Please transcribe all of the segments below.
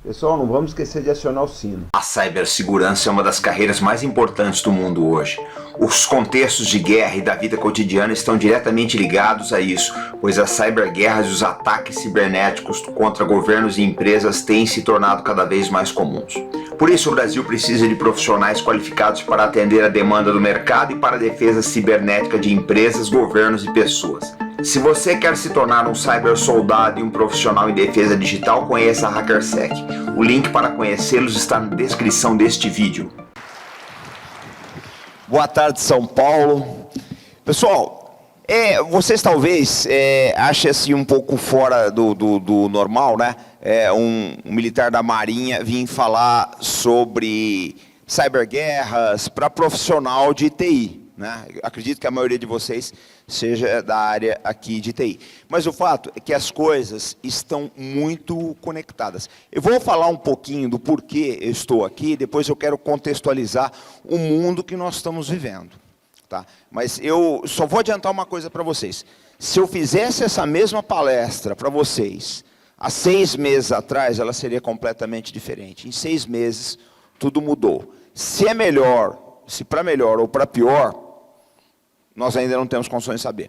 Pessoal, não vamos esquecer de acionar o sino. A cibersegurança é uma das carreiras mais importantes do mundo hoje. Os contextos de guerra e da vida cotidiana estão diretamente ligados a isso, pois as ciberguerras e os ataques cibernéticos contra governos e empresas têm se tornado cada vez mais comuns. Por isso, o Brasil precisa de profissionais qualificados para atender a demanda do mercado e para a defesa cibernética de empresas, governos e pessoas. Se você quer se tornar um cybersoldado e um profissional em defesa digital, conheça a HackerSec. O link para conhecê-los está na descrição deste vídeo. Boa tarde, São Paulo. Pessoal, vocês talvez achem assim um pouco fora do normal, né? Um militar da Marinha vir falar sobre cyberguerras para profissional de TI. Né? Acredito que a maioria de vocês seja da área aqui de TI. Mas o fato é que as coisas estão muito conectadas. Eu vou falar um pouquinho do porquê eu estou aqui, depois eu quero contextualizar o mundo que nós estamos vivendo. Tá? Mas eu só vou adiantar uma coisa para vocês. Se eu fizesse essa mesma palestra para vocês há 6 meses atrás, ela seria completamente diferente. Em 6 meses, tudo mudou. Se é melhor, se para melhor ou para pior, nós ainda não temos condições de saber.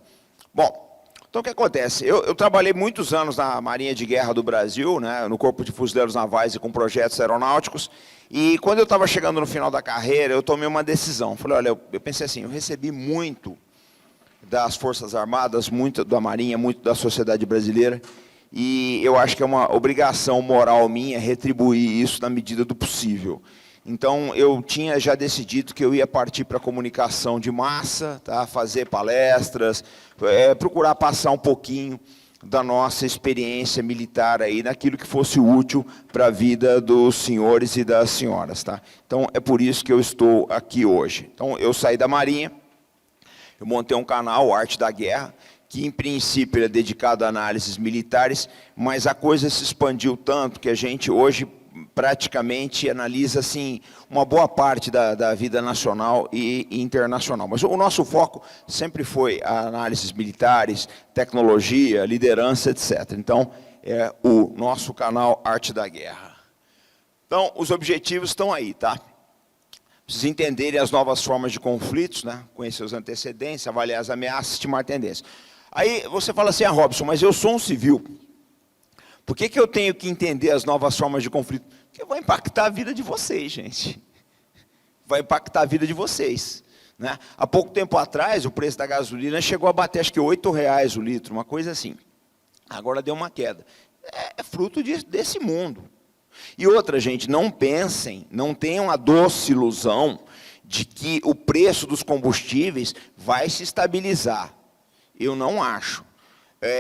Bom, então o que acontece? Eu trabalhei muitos anos na Marinha de Guerra do Brasil, né, no Corpo de Fuzileiros Navais e com projetos aeronáuticos, e quando eu estava chegando no final da carreira, eu tomei uma decisão. Falei, olha, eu pensei assim, eu recebi muito das Forças Armadas, muito da Marinha, muito da sociedade brasileira, e eu acho que é uma obrigação moral minha retribuir isso na medida do possível. Então, eu tinha já decidido que eu ia partir para a comunicação de massa, tá? Fazer palestras, procurar passar um pouquinho da nossa experiência militar aí, naquilo que fosse útil para a vida dos senhores e das senhoras. Tá? Então, é por isso que eu estou aqui hoje. Então, eu saí da Marinha, eu montei um canal, Arte da Guerra, que em princípio é dedicado a análises militares, mas a coisa se expandiu tanto que a gente hoje praticamente analisa assim, uma boa parte da vida nacional e internacional. Mas o nosso foco sempre foi análises militares, tecnologia, liderança, etc. Então, é o nosso canal Arte da Guerra. Então, os objetivos estão aí, tá? Vocês entenderem as novas formas de conflitos, né? Conhecer os antecedentes, avaliar as ameaças, estimar tendências. Aí você fala assim, Robson, mas eu sou um civil. Por que eu tenho que entender as novas formas de conflito? Porque vai impactar a vida de vocês, gente. Vai impactar a vida de vocês. Né? Há pouco tempo atrás, o preço da gasolina chegou a bater, acho que R$8 o litro, uma coisa assim. Agora deu uma queda. É fruto desse mundo. E outra, gente, não pensem, não tenham a doce ilusão de que o preço dos combustíveis vai se estabilizar. Eu não acho.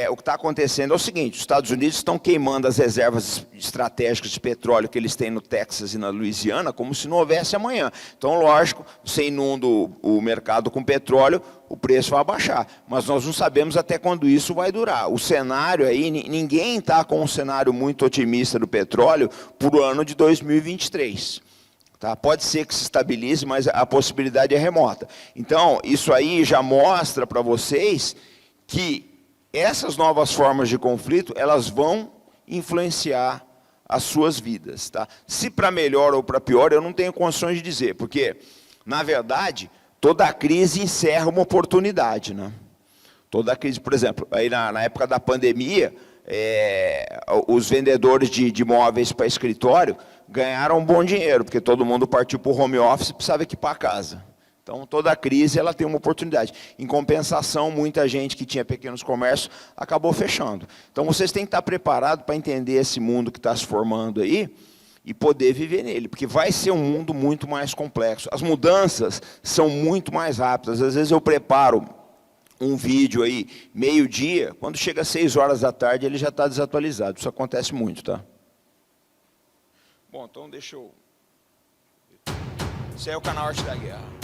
O que está acontecendo é o seguinte, os Estados Unidos estão queimando as reservas estratégicas de petróleo que eles têm no Texas e na Louisiana como se não houvesse amanhã. Então, lógico, você inunda o mercado com petróleo, o preço vai baixar. Mas nós não sabemos até quando isso vai durar. O cenário aí, ninguém está com um cenário muito otimista do petróleo para o ano de 2023. Tá? Pode ser que se estabilize, mas a possibilidade é remota. Então, isso aí já mostra para vocês que essas novas formas de conflito, elas vão influenciar as suas vidas. Tá? Se para melhor ou para pior, eu não tenho condições de dizer, porque, na verdade, toda crise encerra uma oportunidade. Né? Toda crise, por exemplo, aí na época da pandemia, os vendedores de imóveis para escritório ganharam um bom dinheiro, porque todo mundo partiu para o home office e precisava equipar a casa. Então, toda crise ela tem uma oportunidade. Em compensação, muita gente que tinha pequenos comércios acabou fechando. Então, vocês têm que estar preparados para entender esse mundo que está se formando aí e poder viver nele, porque vai ser um mundo muito mais complexo. As mudanças são muito mais rápidas. Às vezes eu preparo um vídeo aí, meio-dia, quando chega às 6 horas da tarde, ele já está desatualizado. Isso acontece muito, tá? Bom, então deixa eu... Esse aí é o canal Arte da Guerra.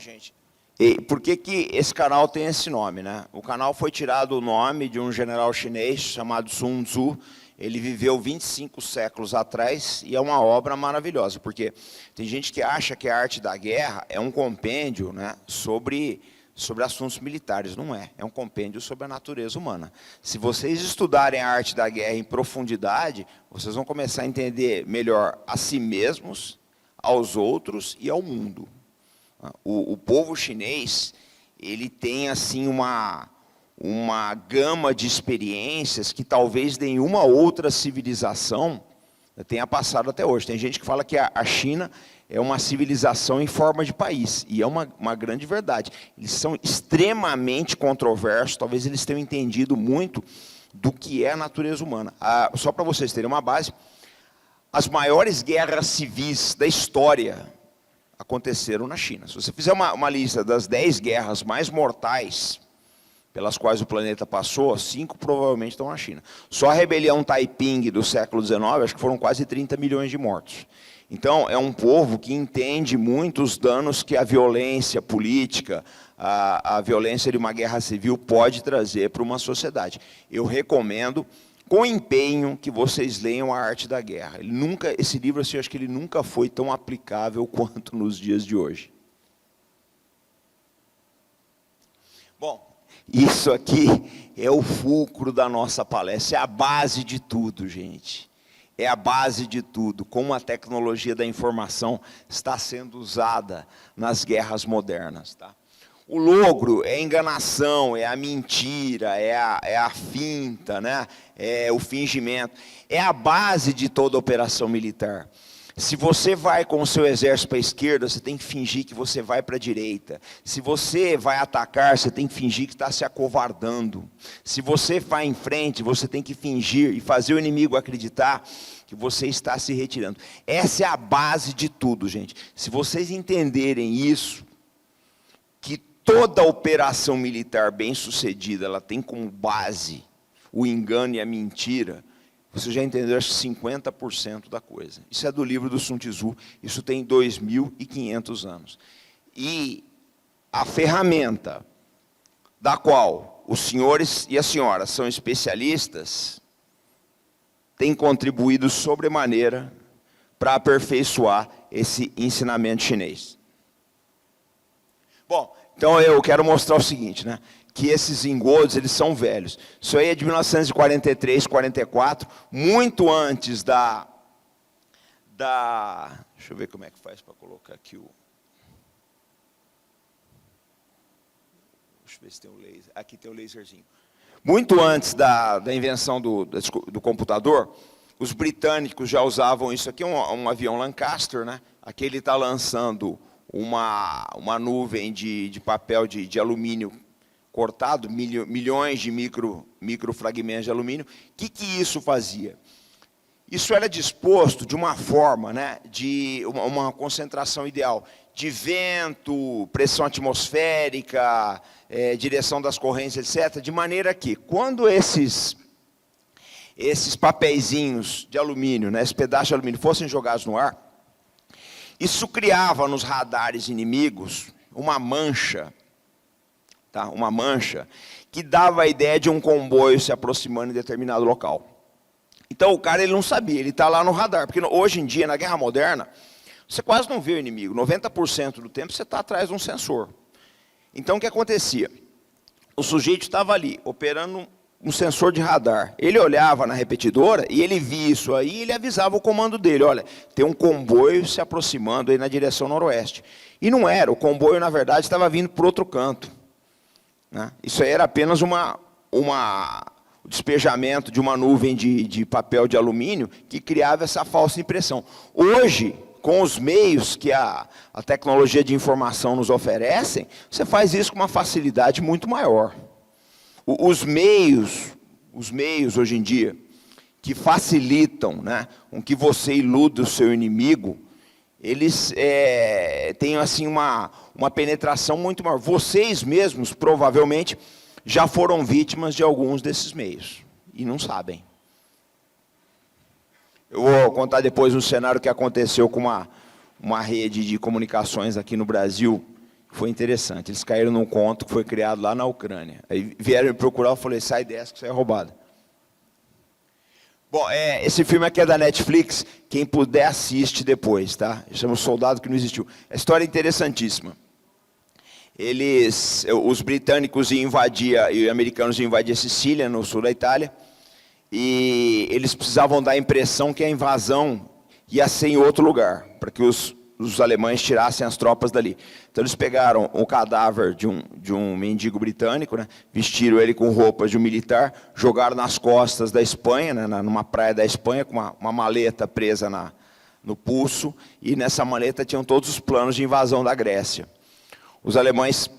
gente, e por que esse canal tem esse nome, né? O canal foi tirado o nome de um general chinês chamado Sun Tzu. Ele viveu 25 séculos atrás e é uma obra maravilhosa, porque tem gente que acha que a arte da guerra é um compêndio, né, sobre assuntos militares. Não é. É um compêndio sobre a natureza humana. Se vocês estudarem a arte da guerra em profundidade, vocês vão começar a entender melhor a si mesmos, aos outros e ao mundo. O povo chinês, ele tem assim uma gama de experiências que talvez nenhuma outra civilização tenha passado até hoje. Tem gente que fala que a China é uma civilização em forma de país, e é uma grande verdade. Eles são extremamente controversos, talvez eles tenham entendido muito do que é a natureza humana. Só para vocês terem uma base, as maiores guerras civis da história aconteceram na China. Se você fizer uma lista das 10 guerras mais mortais pelas quais o planeta passou, 5 provavelmente estão na China. Só a rebelião Taiping do século XIX, acho que foram quase 30 milhões de mortos. Então, é um povo que entende muito os danos que a violência política, a violência de uma guerra civil pode trazer para uma sociedade. Eu recomendo, com empenho, que vocês leiam A Arte da Guerra. Esse livro, assim, eu acho que ele nunca foi tão aplicável quanto nos dias de hoje. Bom, isso aqui é o fulcro da nossa palestra, é a base de tudo, gente. É a base de tudo, como a tecnologia da informação está sendo usada nas guerras modernas. Tá? O logro é a enganação, é a mentira, é a finta, né? É o fingimento. É a base de toda operação militar. Se você vai com o seu exército para a esquerda, você tem que fingir que você vai para a direita. Se você vai atacar, você tem que fingir que está se acovardando. Se você vai em frente, você tem que fingir e fazer o inimigo acreditar que você está se retirando. Essa é a base de tudo, gente. Se vocês entenderem isso, que toda operação militar bem-sucedida, ela tem como base o engano e a mentira, você já entendeu, acho que 50% da coisa. Isso é do livro do Sun Tzu, isso tem 2.500 anos. E a ferramenta da qual os senhores e as senhoras são especialistas tem contribuído sobremaneira para aperfeiçoar esse ensinamento chinês. Bom, então eu quero mostrar o seguinte, né? Que esses engodos, eles são velhos. Isso aí é de 1943, 44, muito antes da... Deixa eu ver como é que faz para colocar aqui o... Deixa eu ver se tem um laser. Aqui tem o laserzinho. Muito antes da invenção do computador, os britânicos já usavam isso aqui, um avião Lancaster, né? Aqui ele está lançando uma nuvem de papel de alumínio cortado, milhões de microfragmentos de alumínio. O que isso fazia? Isso era disposto de uma forma, né, de uma concentração ideal de vento, pressão atmosférica, direção das correntes, etc., de maneira que, quando esses papeizinhos de alumínio, né, esses pedaços de alumínio, fossem jogados no ar, isso criava nos radares inimigos uma mancha, tá? Uma mancha que dava a ideia de um comboio se aproximando em determinado local. Então o cara ele não sabia, ele está lá no radar, porque hoje em dia, na guerra moderna, você quase não vê o inimigo, 90% do tempo você está atrás de um sensor. Então o que acontecia? O sujeito estava ali, operando um sensor de radar. Ele olhava na repetidora e ele via isso aí e ele avisava o comando dele, olha, tem um comboio se aproximando aí na direção noroeste. E não era, o comboio na verdade estava vindo por outro canto. Né? Isso aí era apenas o despejamento de uma nuvem de papel de alumínio que criava essa falsa impressão. Hoje, com os meios que a tecnologia de informação nos oferecem, você faz isso com uma facilidade muito maior. Os meios hoje em dia, que facilitam, né, com que você iluda o seu inimigo, eles têm assim, uma penetração muito maior. Vocês mesmos, provavelmente, já foram vítimas de alguns desses meios, e não sabem. Eu vou contar depois um cenário que aconteceu com uma rede de comunicações aqui no Brasil, foi interessante. Eles caíram num conto que foi criado lá na Ucrânia. Aí vieram me procurar, eu falei, sai dessa que isso é roubada. Bom, esse filme aqui é da Netflix, quem puder assiste depois, tá? Chama O Soldado que Não Existiu. A história é interessantíssima. Os britânicos iam invadir, e os americanos iam invadir a Sicília, no sul da Itália, e eles precisavam dar a impressão que a invasão ia ser em outro lugar, para que os alemães tirassem as tropas dali. Então eles pegaram o cadáver de um mendigo britânico, né, vestiram ele com roupas de um militar, jogaram nas costas da Espanha, né, numa praia da Espanha, com uma maleta presa no pulso, e nessa maleta tinham todos os planos de invasão da Grécia. Os alemães,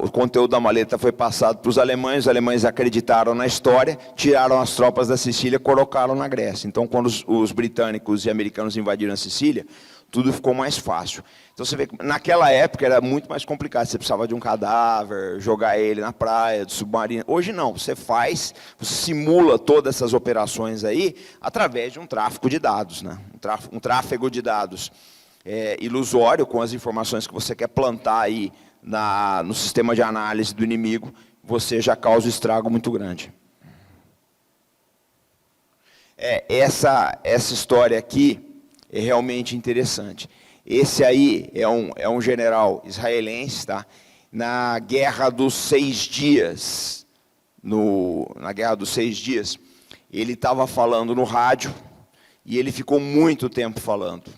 o conteúdo da maleta foi passado para os alemães acreditaram na história, tiraram as tropas da Sicília e colocaram na Grécia. Então, quando os britânicos e americanos invadiram a Sicília, tudo ficou mais fácil. Então, você vê que naquela época era muito mais complicado. Você precisava de um cadáver, jogar ele na praia, de submarino. Hoje não, você simula todas essas operações aí através de um tráfego de dados, né? Um tráfego de dados ilusório, com as informações que você quer plantar aí no sistema de análise do inimigo, você já causa um estrago muito grande. Essa história aqui é realmente interessante. Esse aí é um general israelense, tá? Na Guerra dos 6 Dias, na Guerra dos 6 Dias, ele estava falando no rádio e ele ficou muito tempo falando.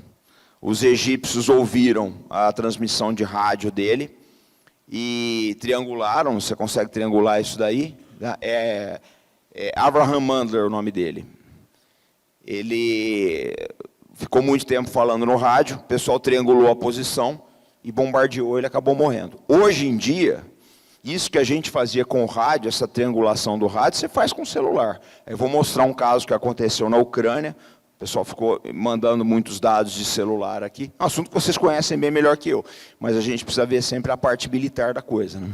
Os egípcios ouviram a transmissão de rádio dele e triangularam, você consegue triangular isso daí? Abraham Mandler, o nome dele. Ele ficou muito tempo falando no rádio, o pessoal triangulou a posição e bombardeou, ele acabou morrendo. Hoje em dia, isso que a gente fazia com o rádio, essa triangulação do rádio, você faz com o celular. Eu vou mostrar um caso que aconteceu na Ucrânia. O pessoal ficou mandando muitos dados de celular aqui. É um assunto que vocês conhecem bem melhor que eu. Mas a gente precisa ver sempre a parte militar da coisa, né?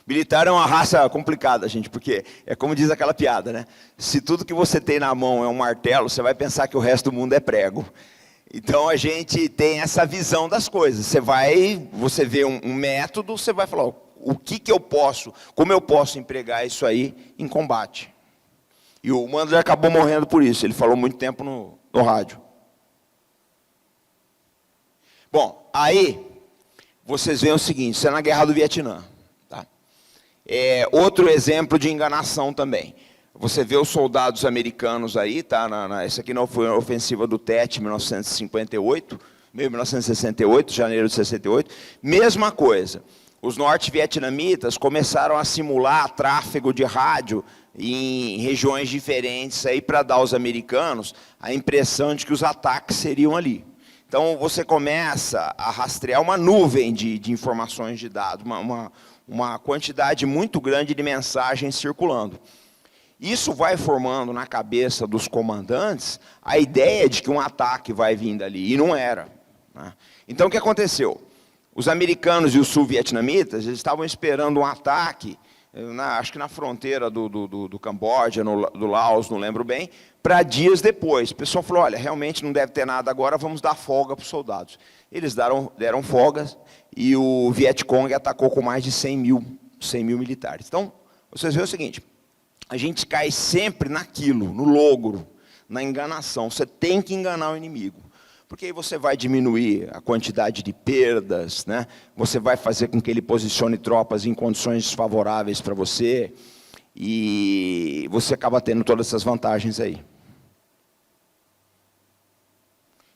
Militar é uma raça complicada, gente, porque é como diz aquela piada, né? Se tudo que você tem na mão é um martelo, você vai pensar que o resto do mundo é prego. Então a gente tem essa visão das coisas. Você vê um método, você vai falar, como eu posso empregar isso aí em combate. E o Mandler acabou morrendo por isso. Ele falou muito tempo no rádio. Bom, aí vocês veem o seguinte, isso é na Guerra do Vietnã. Tá? Outro exemplo de enganação também. Você vê os soldados americanos aí, tá? Essa aqui não foi a ofensiva do Tet, 1968, janeiro de 68. Mesma coisa. Os norte-vietnamitas começaram a simular tráfego de rádio em regiões diferentes aí para dar aos americanos a impressão de que os ataques seriam ali. Então você começa a rastrear uma nuvem de informações de dados, uma quantidade muito grande de mensagens circulando. Isso vai formando na cabeça dos comandantes a ideia de que um ataque vai vir dali, e não era, né? Então o que aconteceu? Os americanos e os sul-vietnamitas estavam esperando um ataque, acho que na fronteira do Camboja, do Laos, não lembro bem, para dias depois. O pessoal falou, olha, realmente não deve ter nada agora, vamos dar folga para os soldados. Eles deram folgas e o Vietcong atacou com mais de 100 mil militares. Então, vocês veem o seguinte, a gente cai sempre naquilo, no logro, na enganação. Você tem que enganar o inimigo. Porque aí você vai diminuir a quantidade de perdas, né? Você vai fazer com que ele posicione tropas em condições desfavoráveis para você, e você acaba tendo todas essas vantagens aí.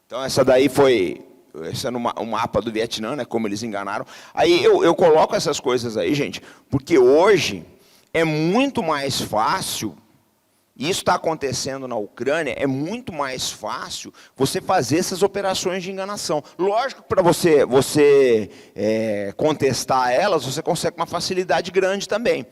Então essa é um mapa do Vietnã, né? Como eles enganaram. Aí eu coloco essas coisas aí, gente, porque hoje é muito mais fácil. Isso está acontecendo na Ucrânia, é muito mais fácil você fazer essas operações de enganação. Lógico que para você contestar elas, você consegue uma facilidade grande também.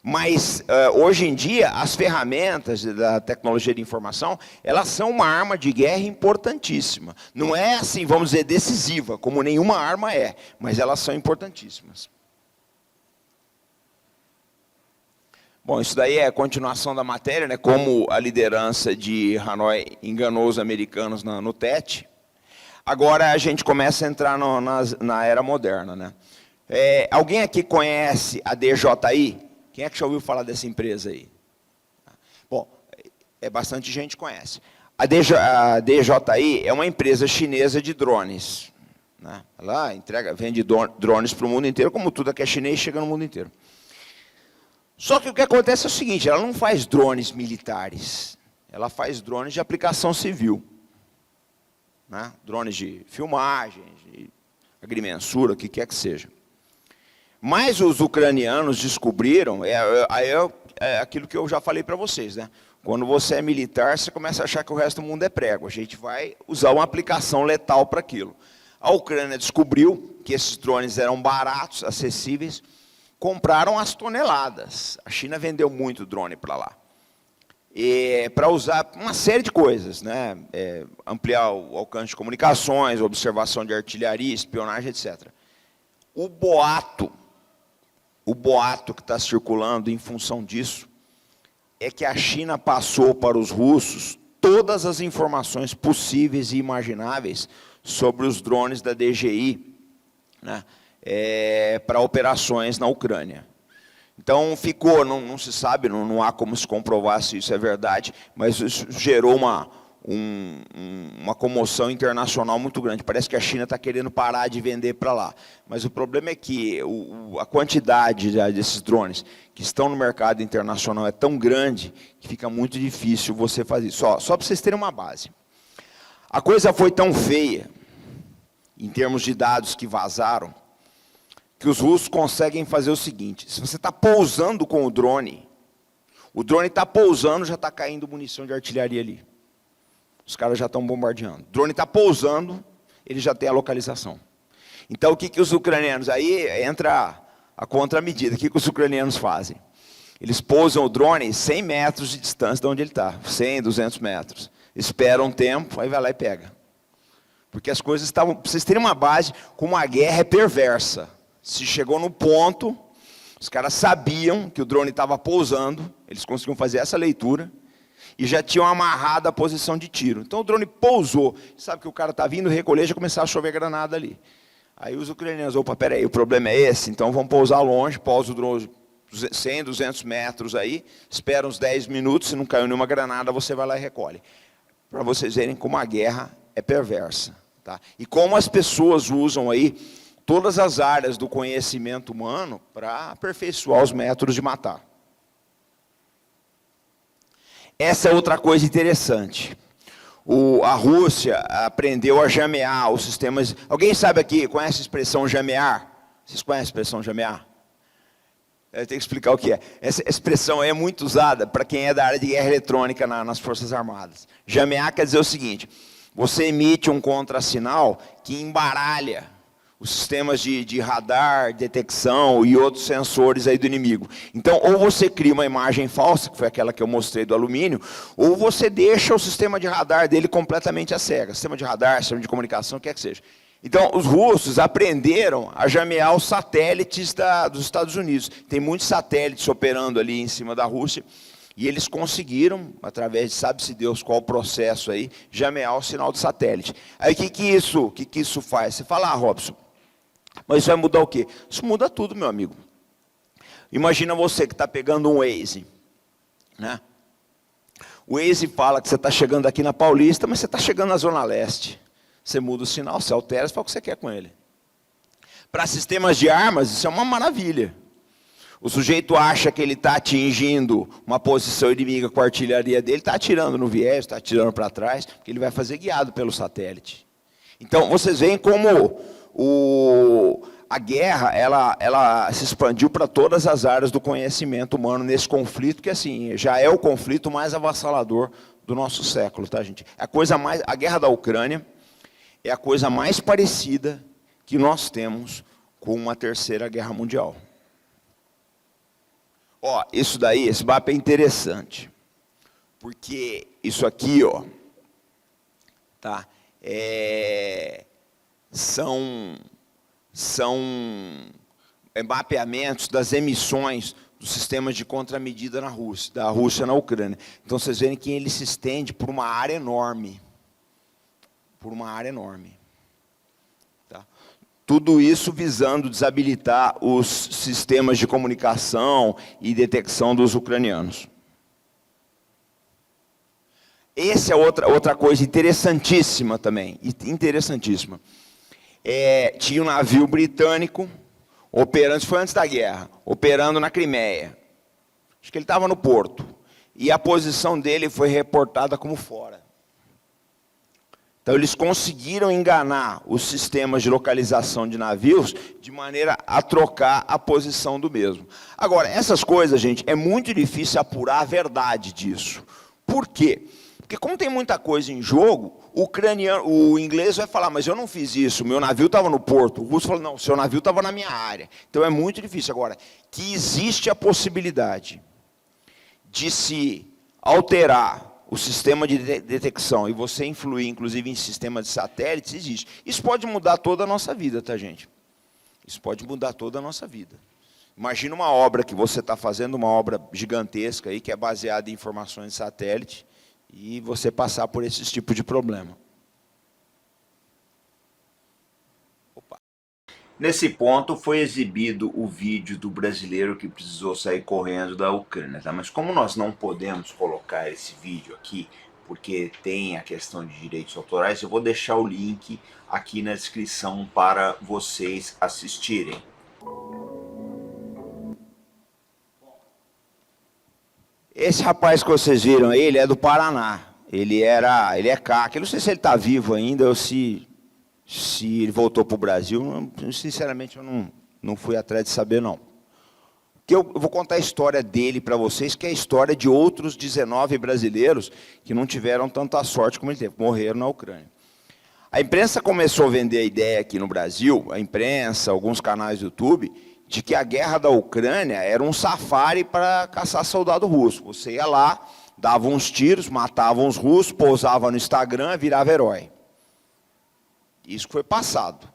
Mas, hoje em dia, as ferramentas da tecnologia de informação, elas são uma arma de guerra importantíssima. Não é assim, vamos dizer, decisiva, como nenhuma arma é, mas elas são importantíssimas. Bom, isso daí é a continuação da matéria, né? Como a liderança de Hanoi enganou os americanos no Tet. agora a gente começa a entrar na era moderna, né? Alguém aqui conhece a DJI? Quem é que já ouviu falar dessa empresa aí? Bom, bastante gente conhece. A DJI é uma empresa chinesa de drones, né? Ela vende drones para o mundo inteiro, como tudo que é chinês chega no mundo inteiro. Só que o que acontece é o seguinte, ela não faz drones militares, ela faz drones de aplicação civil, né? Drones de filmagem, de agrimensura, o que quer que seja. Mas os ucranianos descobriram, aquilo que eu já falei para vocês, né? Quando você é militar, você começa a achar que o resto do mundo é prego. A gente vai usar uma aplicação letal para aquilo. A Ucrânia descobriu que esses drones eram baratos, acessíveis, compraram as toneladas. A China vendeu muito drone para lá. Para usar uma série de coisas, né? Ampliar o alcance de comunicações, observação de artilharia, espionagem, etc. O boato que está circulando em função disso é que a China passou para os russos todas as informações possíveis e imagináveis sobre os drones da DJI, né, para operações na Ucrânia. Então ficou, não se sabe, não há como se comprovar se isso é verdade, mas isso gerou uma comoção internacional muito grande. Parece que a China está querendo parar de vender para lá. Mas o problema é que a quantidade desses drones que estão no mercado internacional é tão grande que fica muito difícil você fazer isso. Só para vocês terem uma base. A coisa foi tão feia, em termos de dados que vazaram, que os russos conseguem fazer o seguinte: se você está pousando com o drone está pousando, já está caindo munição de artilharia ali. Os caras já estão bombardeando. O drone está pousando, ele já tem a localização. Então, o que os ucranianos... Aí entra a contramedida. O que os ucranianos fazem? Eles pousam o drone 100 metros de distância de onde ele está. 100, 200 metros. Esperam um tempo, aí vai lá e pega. Porque as coisas estavam... Para vocês terem uma base, como a guerra é perversa. Se chegou no ponto, os caras sabiam que o drone estava pousando, eles conseguiam fazer essa leitura, e já tinham amarrado a posição de tiro. Então o drone pousou, sabe que o cara está vindo recolher, já começava a chover granada ali. Aí os ucranianos, opa, peraí, o problema é esse, então vamos pousar longe, pousa o drone 100, 200 metros aí, espera uns 10 minutos, se não caiu nenhuma granada, você vai lá e recolhe. Para vocês verem como a guerra é perversa. Tá? E como as pessoas usam aí todas as áreas do conhecimento humano para aperfeiçoar os métodos de matar. Essa é outra coisa interessante. A Rússia aprendeu a jamear os sistemas... Alguém sabe aqui, conhece a expressão jamear? Vocês conhecem a expressão jamear? Eu tenho que explicar o que é. Essa expressão é muito usada para quem é da área de guerra eletrônica nas Forças Armadas. Jamear quer dizer o seguinte: você emite um contrassinal que embaralha os sistemas de radar, detecção e outros sensores aí do inimigo. Então, ou você cria uma imagem falsa, que foi aquela que eu mostrei do alumínio, ou você deixa o sistema de radar dele completamente a cega. Sistema de radar, sistema de comunicação, o que quer que seja. Então, os russos aprenderam a jamear os satélites dos Estados Unidos. Tem muitos satélites operando ali em cima da Rússia, e eles conseguiram, através de sabe-se Deus qual o processo aí, jamear o sinal do satélite. Aí o que isso faz? Você fala, Robson, mas isso vai mudar o quê? Isso muda tudo, meu amigo. Imagina você que está pegando um Waze, né? O Waze fala que você está chegando aqui na Paulista, mas você está chegando na Zona Leste. Você muda o sinal, você altera, você fala o que você quer com ele. Para sistemas de armas, isso é uma maravilha. O sujeito acha que ele está atingindo uma posição inimiga com a artilharia dele, está atirando no viés, está atirando para trás, porque ele vai fazer guiado pelo satélite. Então, vocês veem como a guerra ela se expandiu para todas as áreas do conhecimento humano nesse conflito, que assim, já é o conflito mais avassalador do nosso século, tá, gente? A guerra da Ucrânia é a coisa mais parecida que nós temos com uma terceira guerra mundial. Ó, isso daí, esse mapa é interessante, porque isso aqui, ó, tá? São mapeamentos das emissões dos sistemas de contramedida da Rússia na Ucrânia. Então, vocês veem que ele se estende por uma área enorme. Por uma área enorme. Tudo isso visando desabilitar os sistemas de comunicação e detecção dos ucranianos. Essa é outra coisa interessantíssima também, interessantíssima. Tinha um navio britânico operando, isso foi antes da guerra, operando na Crimeia. Acho que ele estava no porto. E a posição dele foi reportada como fora. Então, eles conseguiram enganar os sistemas de localização de navios de maneira a trocar a posição do mesmo. Agora, essas coisas, gente, é muito difícil apurar a verdade disso. Por quê? Porque como tem muita coisa em jogo, o inglês vai falar, mas eu não fiz isso, meu navio estava no porto. O russo fala, não, seu navio estava na minha área. Então, é muito difícil. Agora, que existe a possibilidade de se alterar o sistema de detecção e você influir, inclusive, em sistema de satélites, existe. Isso pode mudar toda a nossa vida, tá, gente? Isso pode mudar toda a nossa vida. Imagina uma obra que você está fazendo, uma obra gigantesca, aí, que é baseada em informações de satélite, e você passar por esses tipos de problema. Nesse ponto foi exibido o vídeo do brasileiro que precisou sair correndo da Ucrânia, tá? Mas como nós não podemos colocar esse vídeo aqui, porque tem a questão de direitos autorais, eu vou deixar o link aqui na descrição para vocês assistirem. Esse rapaz que vocês viram aí, ele é do Paraná. Ele é CAC. Eu não sei se ele está vivo ainda ou se ele voltou para o Brasil. Sinceramente, eu não fui atrás de saber, não. Eu vou contar a história dele para vocês, que é a história de outros 19 brasileiros que não tiveram tanta sorte como ele teve, morreram na Ucrânia. A imprensa começou a vender a ideia aqui no Brasil, a imprensa, alguns canais do YouTube, de que a guerra da Ucrânia era um safari para caçar soldado russo. Você ia lá, dava uns tiros, matava uns russos, pousava no Instagram, virava herói. Isso foi passado.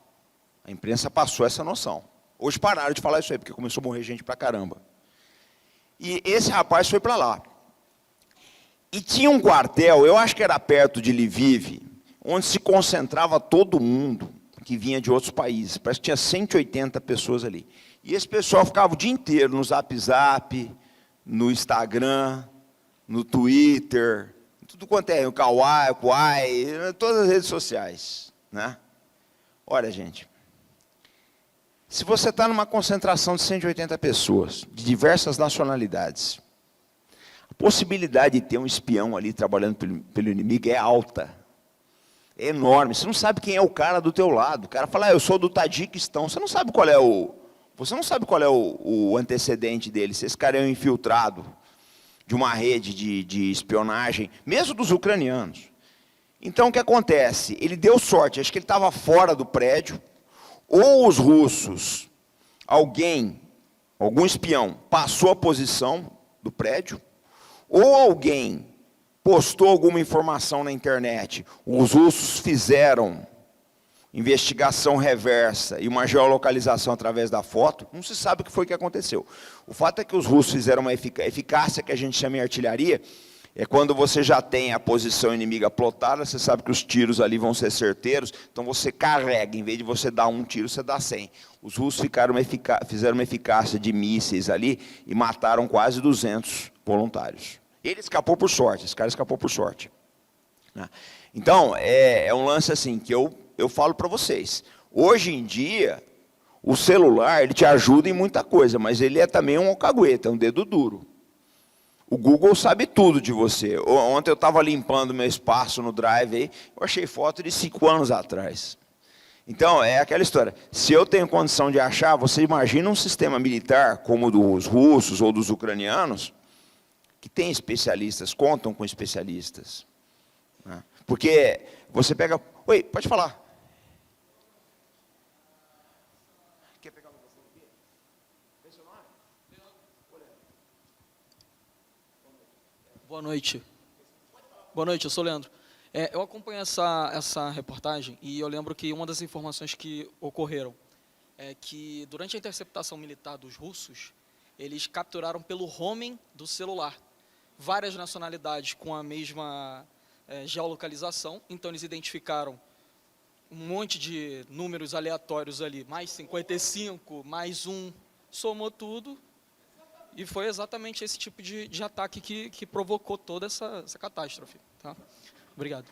A imprensa passou essa noção. Hoje pararam de falar isso aí, porque começou a morrer gente pra caramba. E esse rapaz foi para lá. E tinha um quartel, eu acho que era perto de Lviv, onde se concentrava todo mundo que vinha de outros países. Parece que tinha 180 pessoas ali. E esse pessoal ficava o dia inteiro no Zap Zap, no Instagram, no Twitter, tudo quanto é, o Kawaii, todas as redes sociais, né? Olha, gente, se você está numa concentração de 180 pessoas, de diversas nacionalidades, a possibilidade de ter um espião ali trabalhando pelo inimigo é alta. É enorme. Você não sabe quem é o cara do teu lado. O cara fala, eu sou do Tajiquistão. Você não sabe qual é o antecedente dele. Se esse cara é um infiltrado de uma rede de espionagem, mesmo dos ucranianos. Então, o que acontece? Ele deu sorte, acho que ele estava fora do prédio, ou os russos, algum espião, passou a posição do prédio, ou alguém postou alguma informação na internet, os russos fizeram investigação reversa e uma geolocalização através da foto, não se sabe o que foi que aconteceu. O fato é que os russos fizeram uma eficácia que a gente chama de artilharia, é quando você já tem a posição inimiga plotada, você sabe que os tiros ali vão ser certeiros, então você carrega, em vez de você dar um tiro, você dá 100. Os russos fizeram uma eficácia de mísseis ali e mataram quase 200 voluntários. Ele escapou por sorte, esse cara escapou por sorte. Então, é um lance assim, que eu falo para vocês. Hoje em dia, o celular, ele te ajuda em muita coisa, mas ele é também um alcagueta, um dedo duro. O Google sabe tudo de você. Ontem eu estava limpando meu espaço no Drive, aí, eu achei foto de 5 anos atrás. Então, é aquela história. Se eu tenho condição de achar, você imagina um sistema militar como o dos russos ou dos ucranianos, que tem especialistas, contam com especialistas. Porque você pega... Oi, pode falar. Quer pegar o microfone aqui? Vê seu nome? Boa noite. Boa noite, eu sou o Leandro. Eu acompanho essa reportagem e eu lembro que uma das informações que ocorreram é que durante a interceptação militar dos russos, eles capturaram pelo roaming do celular várias nacionalidades com a mesma geolocalização. Então eles identificaram um monte de números aleatórios ali, mais 55, mais 1, somou tudo, e foi exatamente esse tipo de ataque que provocou toda essa catástrofe. Tá? Obrigado.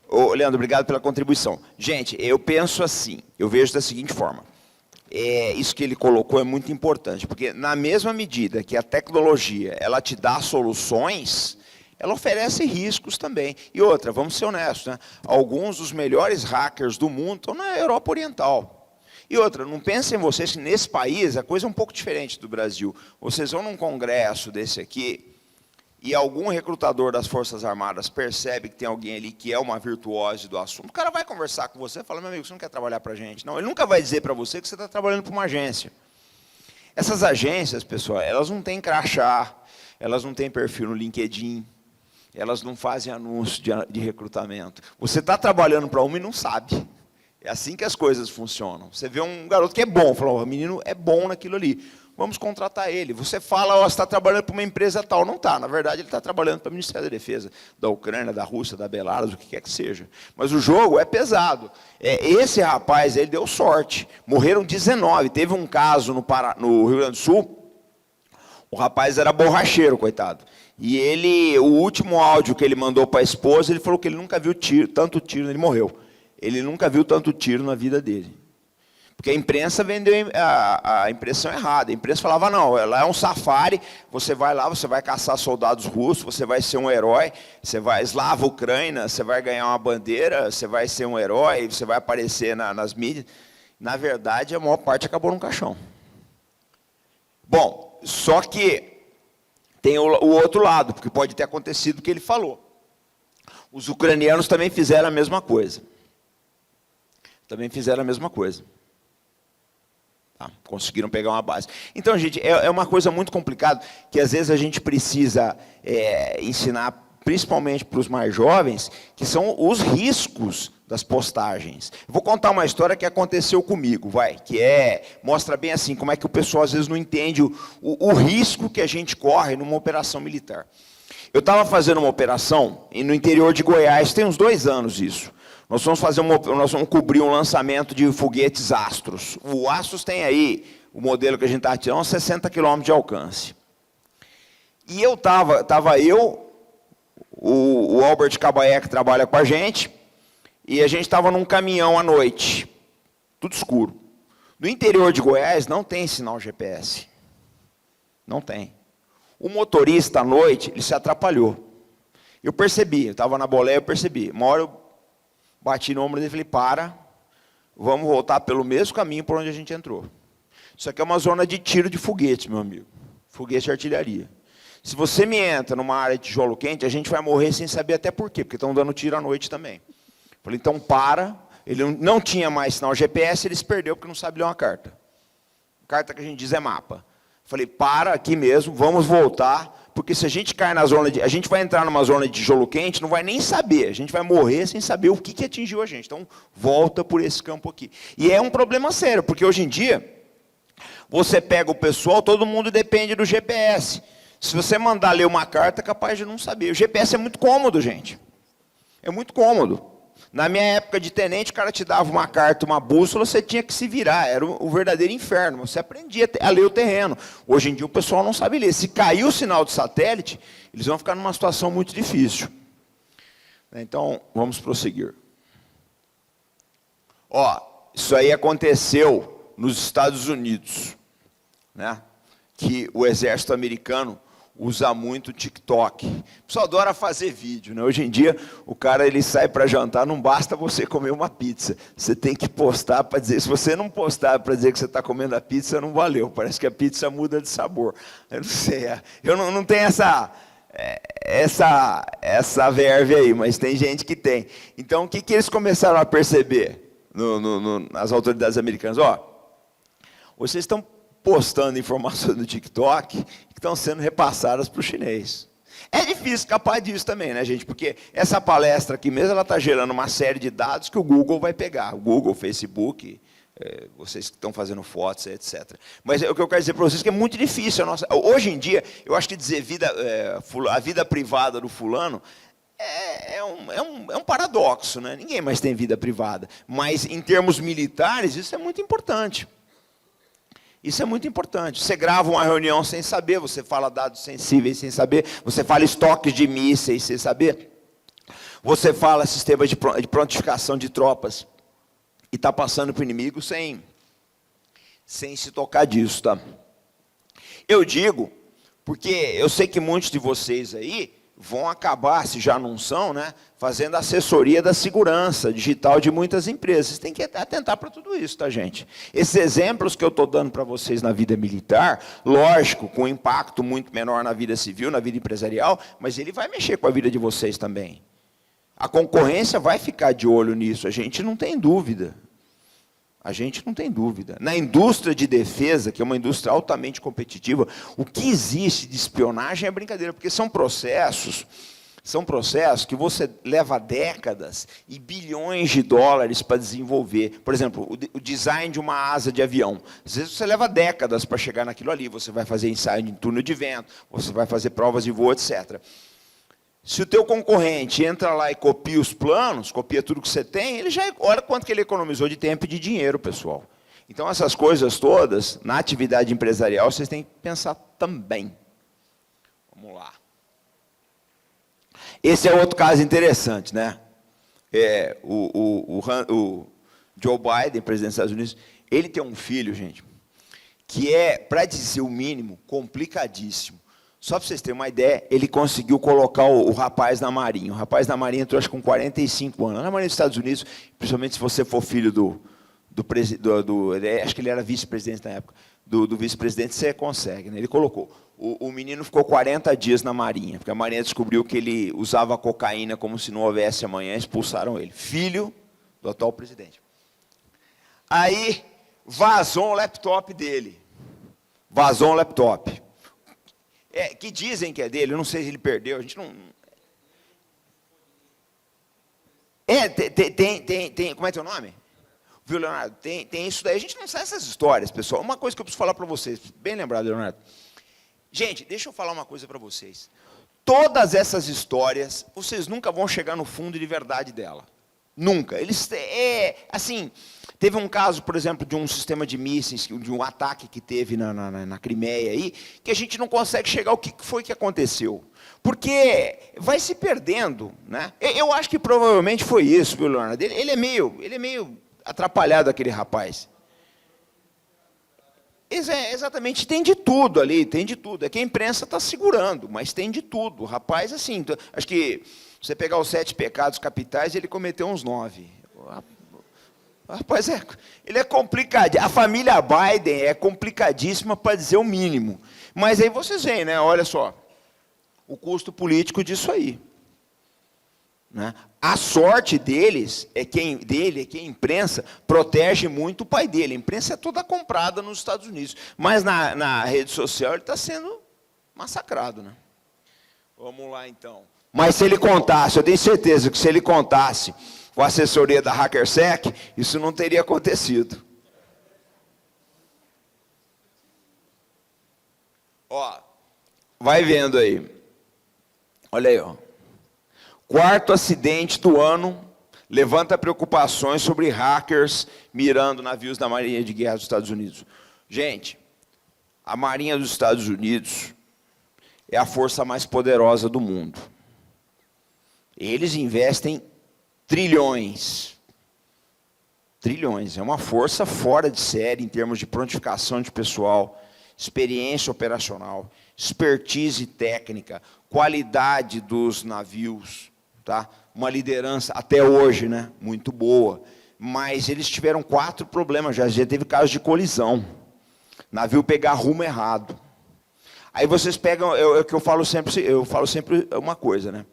Ô, Leandro, obrigado pela contribuição. Gente, eu penso assim, eu vejo da seguinte forma. Isso que ele colocou é muito importante, porque na mesma medida que a tecnologia ela te dá soluções, ela oferece riscos também. E outra, vamos ser honestos, né? Alguns dos melhores hackers do mundo estão na Europa Oriental. E outra, não pensem vocês que nesse país a coisa é um pouco diferente do Brasil. Vocês vão num congresso desse aqui, e algum recrutador das Forças Armadas percebe que tem alguém ali que é uma virtuose do assunto, o cara vai conversar com você e fala, meu amigo, você não quer trabalhar para a gente? Não, ele nunca vai dizer para você que você está trabalhando para uma agência. Essas agências, pessoal, elas não têm crachá, elas não têm perfil no LinkedIn, elas não fazem anúncio de recrutamento. Você está trabalhando para uma e não sabe. É assim que as coisas funcionam. Você vê um garoto que é bom, fala, o menino é bom naquilo ali. Vamos contratar ele. Você fala, você está trabalhando para uma empresa tal. Não está. Na verdade, ele está trabalhando para o Ministério da Defesa, da Ucrânia, da Rússia, da Belarus, o que quer que seja. Mas o jogo é pesado. Esse rapaz, ele deu sorte. Morreram 19. Teve um caso no Rio Grande do Sul. O rapaz era borracheiro, coitado. E o último áudio que ele mandou para a esposa, ele falou que ele nunca viu tanto tiro, ele morreu. Ele nunca viu tanto tiro na vida dele. Porque a imprensa vendeu a impressão errada. A imprensa falava, não, lá é um safari, você vai lá, você vai caçar soldados russos, você vai ser um herói, você vai eslava a Ucrânia, você vai ganhar uma bandeira, você vai ser um herói, você vai aparecer nas mídias. Na verdade, a maior parte acabou num caixão. Bom, só que tem o outro lado, porque pode ter acontecido o que ele falou. Os ucranianos também fizeram a mesma coisa. Também fizeram a mesma coisa. Tá? Conseguiram pegar uma base. Então, gente, é uma coisa muito complicada, que às vezes a gente precisa ensinar, principalmente para os mais jovens, que são os riscos das postagens. Eu vou contar uma história que aconteceu comigo, que mostra bem assim, como é que o pessoal às vezes não entende o risco que a gente corre numa operação militar. Eu estava fazendo uma operação no interior de Goiás, tem uns 2 anos isso. Nós vamos cobrir um lançamento de foguetes Astros. O Astros tem aí, o modelo que a gente está tirando, 60 km de alcance. E o Albert Cabaé, que trabalha com a gente, e a gente estava num caminhão à noite, tudo escuro. No interior de Goiás não tem sinal GPS. Não tem. O motorista à noite, ele se atrapalhou. Eu percebi, eu estava na boleia, eu percebi. Uma hora eu bati no ombro dele e falei, vamos voltar pelo mesmo caminho por onde a gente entrou. Isso aqui é uma zona de tiro de foguetes, meu amigo. Foguete de artilharia. Se você me entra numa área de tijolo quente, a gente vai morrer sem saber até por quê, porque estão dando tiro à noite também. Falei, então para. Ele não tinha mais sinal GPS, ele se perdeu porque não sabe ler uma carta. Carta que a gente diz é mapa. Falei, para aqui mesmo, vamos voltar, porque se a gente cair na zona a gente vai entrar numa zona de tijolo quente, não vai nem saber, a gente vai morrer sem saber o que atingiu a gente. Então, volta por esse campo aqui. E é um problema sério, porque hoje em dia, você pega o pessoal, todo mundo depende do GPS. Se você mandar ler uma carta, é capaz de não saber. O GPS é muito cômodo, gente. É muito cômodo. Na minha época de tenente, o cara te dava uma carta, uma bússola, você tinha que se virar. Era o verdadeiro inferno. Você aprendia a ler o terreno. Hoje em dia o pessoal não sabe ler. Se cair o sinal de satélite, eles vão ficar numa situação muito difícil. Então, vamos prosseguir. Isso aí aconteceu nos Estados Unidos, né? Que o exército americano usa muito o TikTok. O pessoal adora fazer vídeo, né? Hoje em dia, o cara ele sai para jantar, não basta você comer uma pizza. Você tem que postar para dizer. Se você não postar para dizer que você está comendo a pizza, não valeu. Parece que a pizza muda de sabor. Eu não sei. Eu não tenho essa verve aí, mas tem gente que tem. Então, o que eles começaram a perceber nas autoridades americanas? Vocês estão postando informações no TikTok que estão sendo repassadas para o chinês. É difícil escapar disso também, né, gente? Porque essa palestra aqui mesmo, ela está gerando uma série de dados que o Google vai pegar. O Google, o Facebook, vocês que estão fazendo fotos, etc. Mas o que eu quero dizer para vocês é que é muito difícil. Hoje em dia, eu acho que dizer a vida privada do fulano é um paradoxo, né? Ninguém mais tem vida privada. Mas, em termos militares, isso é muito importante. Isso é muito importante. Você grava uma reunião sem saber, você fala dados sensíveis sem saber, você fala estoques de mísseis sem saber, você fala sistema de prontificação de tropas e está passando para o inimigo sem se tocar disso, tá? Eu digo, porque eu sei que muitos de vocês aí vão acabar, se já não são, né, fazendo assessoria da segurança digital de muitas empresas. Vocês têm que atentar para tudo isso, tá, gente? Esses exemplos que eu estou dando para vocês na vida militar, lógico, com impacto muito menor na vida civil, na vida empresarial, mas ele vai mexer com a vida de vocês também. A concorrência vai ficar de olho nisso, a gente não tem dúvida. A gente não tem dúvida. Na indústria de defesa, que é uma indústria altamente competitiva, o que existe de espionagem é brincadeira, porque são processos que você leva décadas e bilhões de dólares para desenvolver. Por exemplo, o design de uma asa de avião. Às vezes você leva décadas para chegar naquilo ali, você vai fazer ensaio em túnel de vento, você vai fazer provas de voo, etc. Se o teu concorrente entra lá e copia os planos, copia tudo que você tem, ele já olha quanto que ele economizou de tempo e de dinheiro, pessoal. Então, essas coisas todas, na atividade empresarial, vocês têm que pensar também. Vamos lá. Esse é outro caso interessante, né? O Joe Biden, presidente dos Estados Unidos, ele tem um filho, gente, que é, para dizer o mínimo, complicadíssimo. Só para vocês terem uma ideia, ele conseguiu colocar o rapaz na Marinha. O rapaz na Marinha entrou, acho que com 45 anos. Na Marinha dos Estados Unidos, principalmente se você for filho acho que ele era vice-presidente na época, do vice-presidente, você consegue, né? Ele colocou. O menino ficou 40 dias na Marinha, porque a Marinha descobriu que ele usava cocaína como se não houvesse amanhã, expulsaram ele. Filho do atual presidente. Aí, vazou o laptop dele. Vazou um laptop. Que dizem que é dele, eu não sei se ele perdeu, a gente não... Tem, como é teu nome? Viu, Leonardo? Tem isso daí, a gente não sabe essas histórias, pessoal. Uma coisa que eu preciso falar para vocês, bem lembrado, Leonardo. Gente, deixa eu falar uma coisa para vocês. Todas essas histórias, vocês nunca vão chegar no fundo de verdade dela. Nunca. Assim, teve um caso, por exemplo, de um sistema de mísseis, de um ataque que teve na Crimeia, aí, que a gente não consegue chegar ao que foi que aconteceu. Porque vai se perdendo, né? Eu acho que provavelmente foi isso, viu, Leonardo? Ele é meio atrapalhado, aquele rapaz. Exatamente, tem de tudo ali, tem de tudo. É que a imprensa está segurando, mas tem de tudo. O rapaz, assim, acho que você pegar os 7 pecados capitais, ele cometeu uns 9. Rapaz, ele é complicado. A família Biden é complicadíssima, para dizer o mínimo. Mas aí vocês veem, né? Olha só, o custo político disso aí. Né? A sorte deles é que a imprensa protege muito o pai dele. A imprensa é toda comprada nos Estados Unidos. Mas na rede social ele está sendo massacrado. Né? Vamos lá, então. Mas se ele contasse, eu tenho certeza que se ele contasse com a assessoria da HackerSec, isso não teria acontecido. Ó, vai vendo aí. Olha aí, ó. 4º acidente do ano levanta preocupações sobre hackers mirando navios da Marinha de Guerra dos Estados Unidos. Gente, a Marinha dos Estados Unidos é a força mais poderosa do mundo. Eles investem trilhões. Trilhões. É uma força fora de série em termos de prontificação de pessoal, experiência operacional, expertise técnica, qualidade dos navios, tá? Uma liderança, até hoje, né? Muito boa. Mas eles tiveram 4 problemas, já teve casos de colisão. Navio pegar rumo errado. Aí vocês pegam, eu falo sempre uma coisa, né?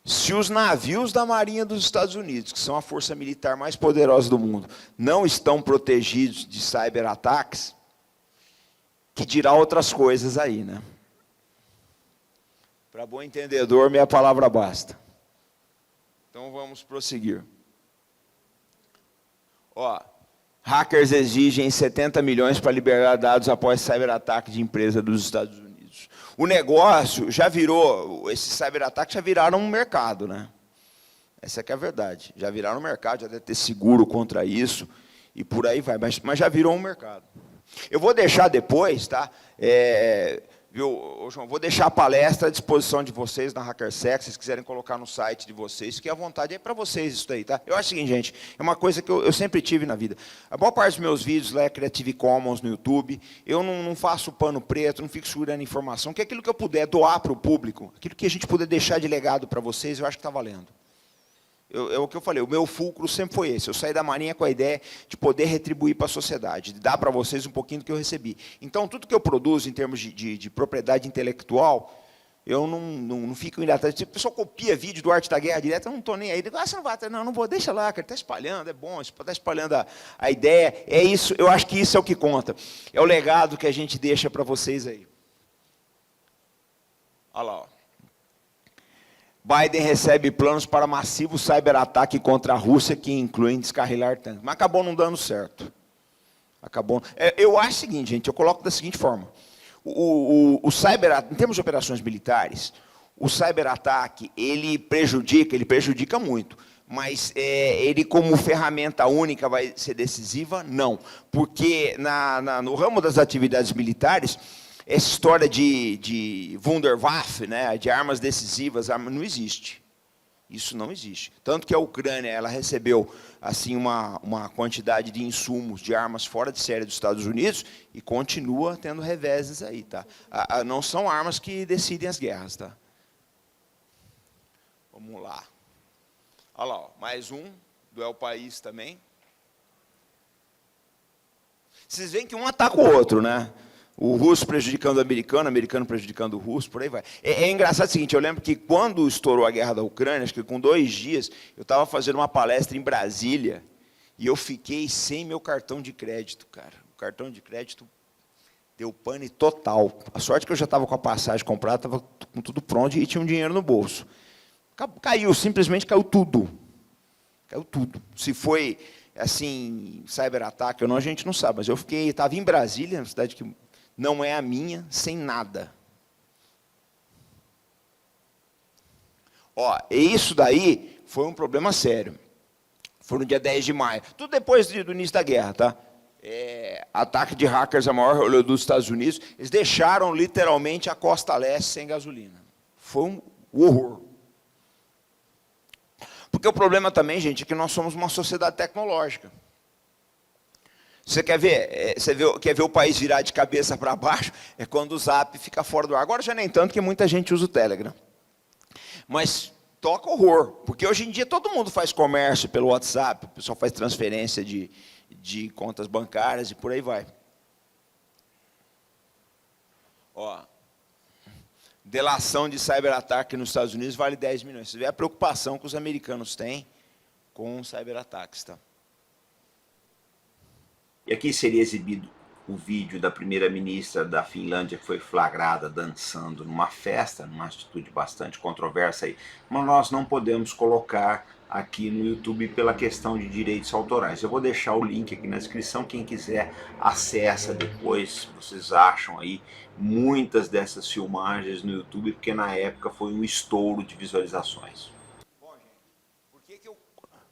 Se os navios da Marinha dos Estados Unidos, que são a força militar mais poderosa do mundo, não estão protegidos de cyberataques, que dirá outras coisas aí, né? Para bom entendedor, minha palavra basta. Então vamos prosseguir. Ó, hackers exigem 70 milhões para liberar dados após cyberataque de empresa dos Estados Unidos. Unidos. O negócio já virou, esses cyberataques já viraram um mercado, né? Essa é que é a verdade. Já viraram um mercado, já deve ter seguro contra isso, e por aí vai, mas já virou um mercado. Eu vou deixar depois, tá? Viu, João, vou deixar a palestra à disposição de vocês na HackerSec, se vocês quiserem colocar no site de vocês, fiquem à vontade, é para vocês isso daí, tá? Eu acho o seguinte, gente, é uma coisa que eu sempre tive na vida. A maior parte dos meus vídeos lá é Creative Commons no YouTube, eu não faço pano preto, não fico segurando informação, que aquilo que eu puder doar para o público, aquilo que a gente puder deixar de legado para vocês, eu acho que está valendo. É o que eu falei, o meu fulcro sempre foi esse. Eu saí da Marinha com a ideia de poder retribuir para a sociedade, de dar para vocês um pouquinho do que eu recebi. Então, tudo que eu produzo em termos de propriedade intelectual, eu não fico indo atrás. Se o pessoal copia vídeo do Arte da Guerra Direta, eu não estou nem aí. Digo, você não vai, não vou, deixa lá, cara, está espalhando, é bom, está espalhando a ideia. É isso, eu acho que isso é o que conta. É o legado que a gente deixa para vocês aí. Olha lá, ó. Biden recebe planos para massivo cyberataque contra a Rússia, que incluem descarrilar tanques. Mas acabou não dando certo. Eu acho o seguinte, gente, eu coloco da seguinte forma. O cyberataque, em termos de operações militares, o cyberataque, ele prejudica muito. Mas ele, como ferramenta única, vai ser decisiva? Não. Porque no ramo das atividades militares, essa história de Wunderwaffe, né, de armas decisivas, não existe. Isso não existe. Tanto que a Ucrânia ela recebeu assim, uma quantidade de insumos, de armas fora de série dos Estados Unidos e continua tendo reveses aí. Tá? Não são armas que decidem as guerras. Tá? Vamos lá. Olha lá, ó, mais um do El País também. Vocês veem que um ataca o outro, né? O russo prejudicando o americano prejudicando o russo, por aí vai. É engraçado o seguinte, eu lembro que quando estourou a guerra da Ucrânia, acho que com 2 dias, eu estava fazendo uma palestra em Brasília e eu fiquei sem meu cartão de crédito, cara. O cartão de crédito deu pane total. A sorte que eu já estava com a passagem comprada, estava com tudo pronto e tinha um dinheiro no bolso. Simplesmente caiu tudo. Caiu tudo. Se foi, assim, cyberataque ou não, a gente não sabe, mas eu estava em Brasília, uma cidade que não é a minha, sem nada. Ó, e isso daí foi um problema sério. Foi no dia 10 de maio. Tudo depois do início da guerra, tá? Ataque de hackers a maior rolê dos Estados Unidos. Eles deixaram, literalmente, a costa leste sem gasolina. Foi um horror. Porque o problema também, gente, é que nós somos uma sociedade tecnológica. Você quer ver, quer ver o país virar de cabeça para baixo? É quando o Zap fica fora do ar. Agora já nem tanto, porque muita gente usa o Telegram. Mas toca horror, porque hoje em dia todo mundo faz comércio pelo WhatsApp, o pessoal faz transferência de contas bancárias e por aí vai. Ó, delação de cyberataque nos Estados Unidos vale 10 milhões. Você vê a preocupação que os americanos têm com cyberataques, tá? E aqui seria exibido o vídeo da primeira-ministra da Finlândia que foi flagrada dançando numa festa, numa atitude bastante controversa aí, mas nós não podemos colocar aqui no YouTube pela questão de direitos autorais. Eu vou deixar o link aqui na descrição, quem quiser acessa depois, vocês acham aí muitas dessas filmagens no YouTube, porque na época foi um estouro de visualizações.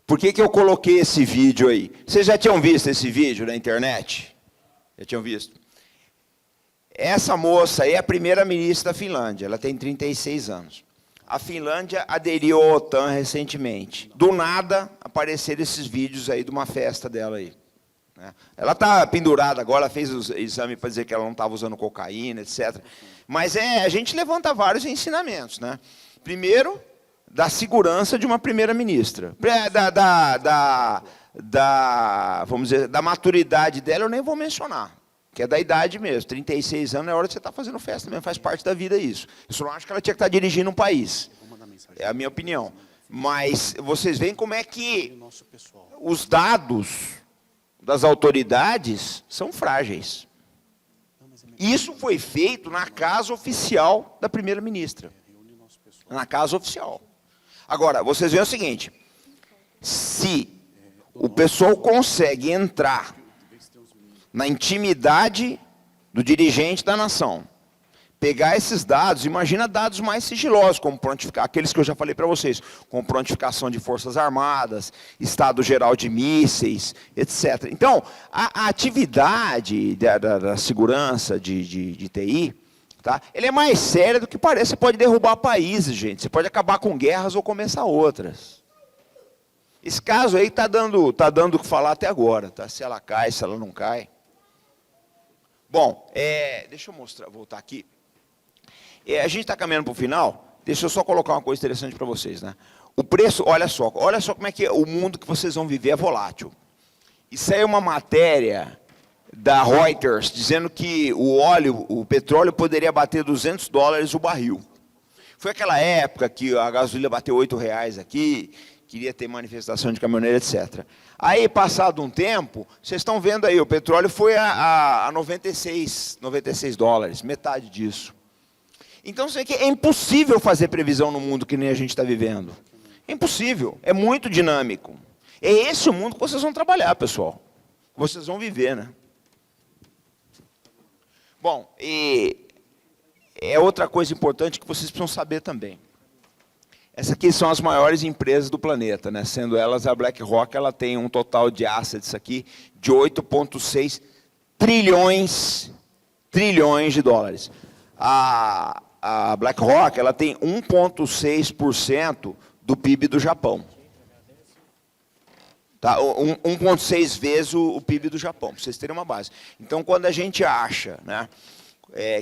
Por que eu coloquei esse vídeo aí? Vocês já tinham visto esse vídeo na internet? Já tinham visto? Essa moça aí é a primeira-ministra da Finlândia, ela tem 36 anos. A Finlândia aderiu à OTAN recentemente. Do nada, apareceram esses vídeos aí de uma festa dela aí. Ela está pendurada agora, ela fez o exame para dizer que ela não estava usando cocaína, etc. Mas a gente levanta vários ensinamentos, né? Primeiro, da segurança de uma primeira-ministra. Vamos dizer, da maturidade dela, eu nem vou mencionar, que é da idade mesmo. 36 anos é hora de você estar fazendo festa mesmo, faz parte da vida isso. Eu só não acho que ela tinha que estar dirigindo um país. É a minha opinião. Mas vocês veem como é que os dados das autoridades são frágeis. Isso foi feito na casa oficial da primeira-ministra. Na casa oficial. Agora, vocês veem o seguinte, se o pessoal consegue entrar na intimidade do dirigente da nação, pegar esses dados, imagina dados mais sigilosos, como aqueles que eu já falei para vocês, como prontificação de forças armadas, estado geral de mísseis, etc. Então, a atividade da segurança de TI, tá? Ele é mais séria do que parece. Você pode derrubar países, gente. Você pode acabar com guerras ou começar outras. Esse caso aí está dando o que falar até agora, tá? Se ela cai, se ela não cai. Bom, deixa eu voltar aqui. A gente está caminhando para o final. Deixa eu só colocar uma coisa interessante para vocês, né? O preço, olha só como é que o mundo que vocês vão viver é volátil. Isso aí é uma matéria da Reuters dizendo que o petróleo poderia bater $200 o barril. Foi aquela época que a gasolina bateu R$8 aqui, queria ter manifestação de caminhoneiro, etc. Aí, passado um tempo, vocês estão vendo aí, o petróleo foi a $96, metade disso. Então, você vê que é impossível fazer previsão no mundo que nem a gente está vivendo. É impossível, é muito dinâmico. É esse o mundo que vocês vão trabalhar, pessoal. Vocês vão viver, né? Bom, e é outra coisa importante que vocês precisam saber também. Essas aqui são as maiores empresas do planeta, né? Sendo elas a BlackRock, ela tem um total de assets aqui de 8,6 trilhões de dólares. A BlackRock, ela tem 1,6% do PIB do Japão. Tá? 1,6 vezes o PIB do Japão, para vocês terem uma base. Então, quando a gente acha, né,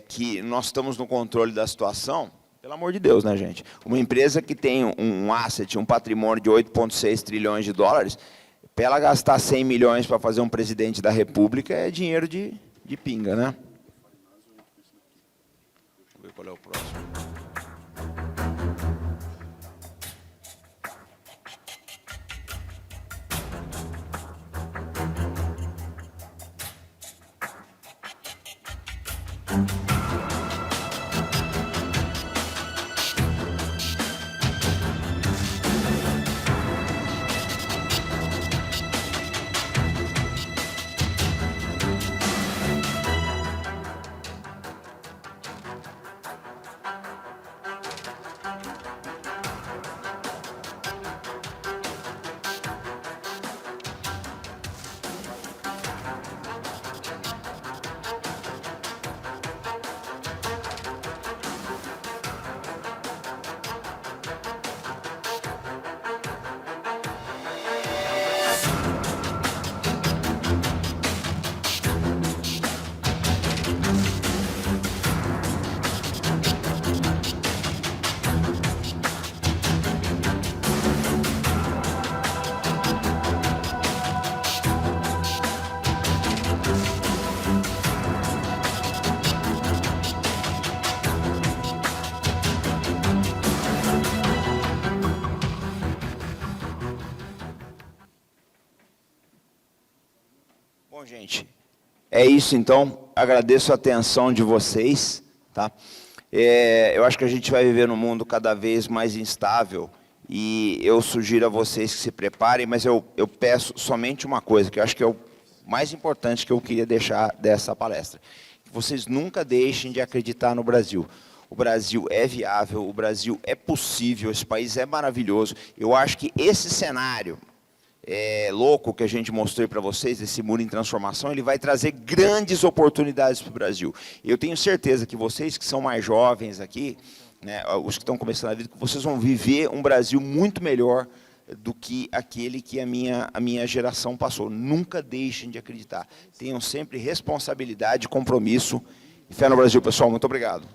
que nós estamos no controle da situação, pelo amor de Deus, né, gente? Uma empresa que tem um asset, um patrimônio de 8,6 trilhões de dólares, para ela gastar 100 milhões para fazer um presidente da República é dinheiro de pinga, né? Deixa eu ver qual é o próximo. Bom, gente, é isso então. Agradeço a atenção de vocês, tá? Eu acho que a gente vai viver num mundo cada vez mais instável e eu sugiro a vocês que se preparem, mas eu peço somente uma coisa, que eu acho que é o mais importante que eu queria deixar dessa palestra. Que vocês nunca deixem de acreditar no Brasil. O Brasil é viável, o Brasil é possível, esse país é maravilhoso. Eu acho que esse cenário louco que a gente mostrou para vocês, esse muro em transformação, ele vai trazer grandes oportunidades para o Brasil. Eu tenho certeza que vocês que são mais jovens aqui, né, os que estão começando a vida, que vocês vão viver um Brasil muito melhor do que aquele que a minha geração passou. Nunca deixem de acreditar. Tenham sempre responsabilidade, compromisso e fé no Brasil, pessoal. Muito obrigado.